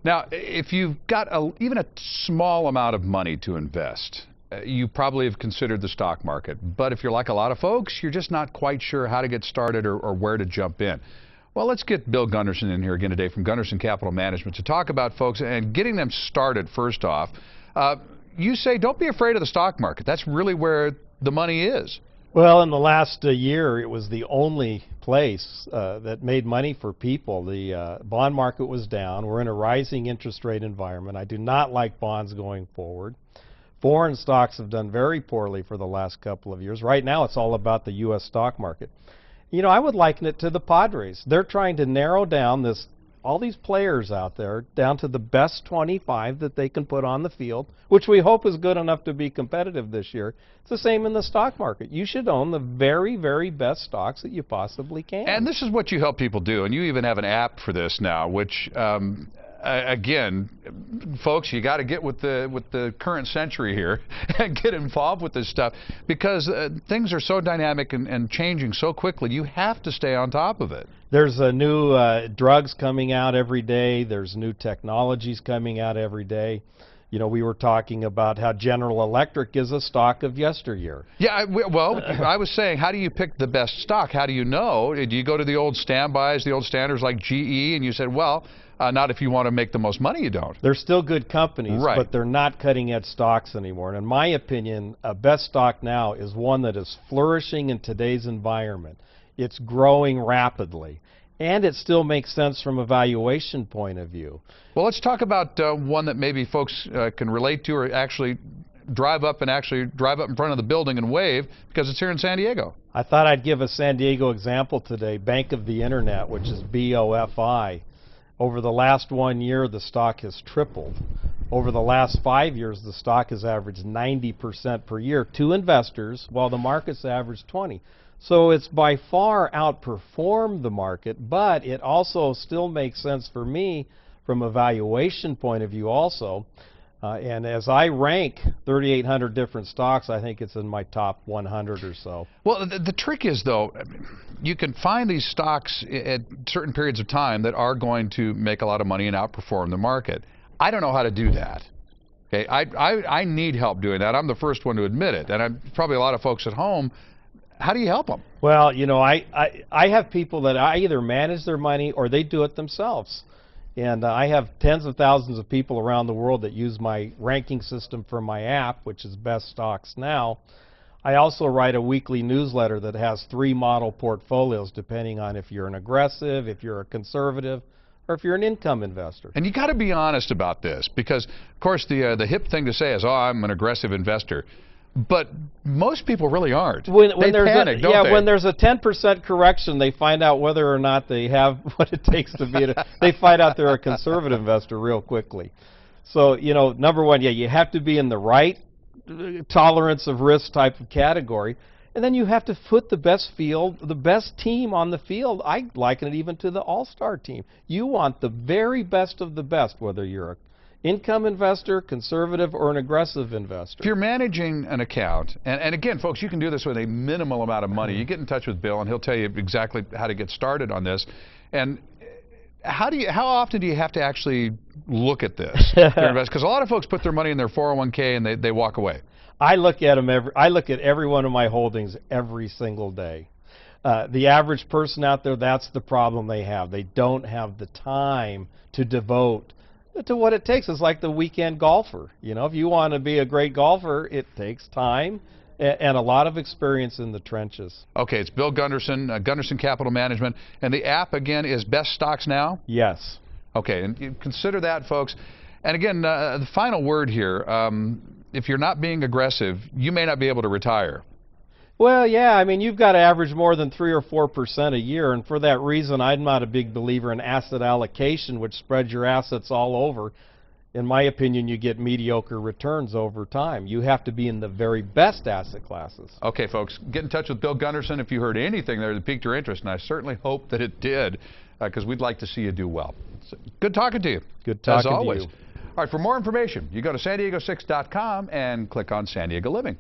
Now, if you've got even a small amount of money to invest, you probably have considered the stock market. But if you're like a lot of folks, you're just not quite sure how to get started or where to jump in. Well, let's get Bill Gunderson in here again today from Gunderson Capital Management to talk about folks and getting them started first off. You say don't be afraid of the stock market. That's really where the money is. Well, in the last year, it was the only place that made money for people. The bond market was down. We're in a rising interest rate environment. I do not like bonds going forward. Foreign stocks have done very poorly for the last couple of years. Right now, it's all about the U.S. stock market. You know, I would liken it to the Padres. They're trying to narrow down all these players out there down to the best 25 that they can put on the field, which we hope is good enough to be competitive this year. It's the same in the stock market. You should own the very, very best stocks that you possibly can. And this is what you help people do, and you even have an app for this now, which again, folks, you got to get with the current century here and get involved with this stuff because things are so dynamic and changing so quickly. You have to stay on top of it. There's new drugs coming out every day. There's new technologies coming out every day. You know, we were talking about how General Electric is a stock of yesteryear. Yeah, well, I was saying, how do you pick the best stock? How do you know? Do you go to the old standbys, the old standards like GE, and you said, well, not if you want to make the most money, you don't. They're still good companies, right, but they're not cutting-edge stocks anymore. And in my opinion, a best stock now is one that is flourishing in today's environment. It's growing rapidly, and it still makes sense from a valuation point of view. Well, let's talk about one that maybe folks can relate to or actually drive up in front of the building and wave because it's here in San Diego. I thought I'd give a San Diego example today, Bank of the Internet, which is BOFI. Over the last 1 year, the stock has tripled. Over the last 5 years, the stock has averaged 90% per year to investors, while the market's averaged 20%. So it's by far outperformed the market, but it also still makes sense for me from a valuation point of view also. And as I rank 3,800 different stocks, I think it's in my top 100 or so. Well, the trick is, though, you can find these stocks at certain periods of time that are going to make a lot of money and outperform the market. I don't know how to do that. Okay, I need help doing that. I'm the first one to admit it, and I'm probably a lot of folks at home. How do you help them? Well, you know, I have people that I either manage their money or they do it themselves. And I have tens of thousands of people around the world that use my ranking system for my app, which is Best Stocks Now. I also write a weekly newsletter that has 3 model portfolios, depending on if you're an aggressive, if you're a conservative, or if you're an income investor. And you got to be honest about this because, of course, the hip thing to say is, oh, I'm an aggressive investor. But most people really aren't. When there's a 10% correction, they find out whether or not they have what it takes to be they find out they're a conservative investor real quickly. So, you know, number one, yeah, you have to be in the right tolerance of risk type of category. And then you have to put the best team on the field. I liken it even to the all-star team. You want the very best of the best, whether you're a income investor, conservative, or an aggressive investor. If you're managing an account, and again, folks, you can do this with a minimal amount of money. You get in touch with Bill, and he'll tell you exactly how to get started on this. And how often do you have to actually look at this? Because a lot of folks put their money in their 401k and they walk away. I look at them I look at every one of my holdings every single day. The average person out there, that's the problem they have. They don't have the time to devote to what it takes. It's like the weekend golfer. You know, if you want to be a great golfer, it takes time and a lot of experience in the trenches. Okay, it's Bill Gunderson, Gunderson Capital Management, and the app again is Best Stocks Now? Yes. Okay, and you consider that, folks. And again, the final word here, if you're not being aggressive, you may not be able to retire. Well, yeah, I mean, you've got to average more than 3 or 4% a year, and for that reason, I'm not a big believer in asset allocation, which spreads your assets all over. In my opinion, you get mediocre returns over time. You have to be in the very best asset classes. Okay, folks, get in touch with Bill Gunderson if you heard anything there that piqued your interest, and I certainly hope that it did, because we'd like to see you do well. So, good talking to you. Good talking as always. to you. All right, for more information, you go to san diego6.com and click on San Diego Living.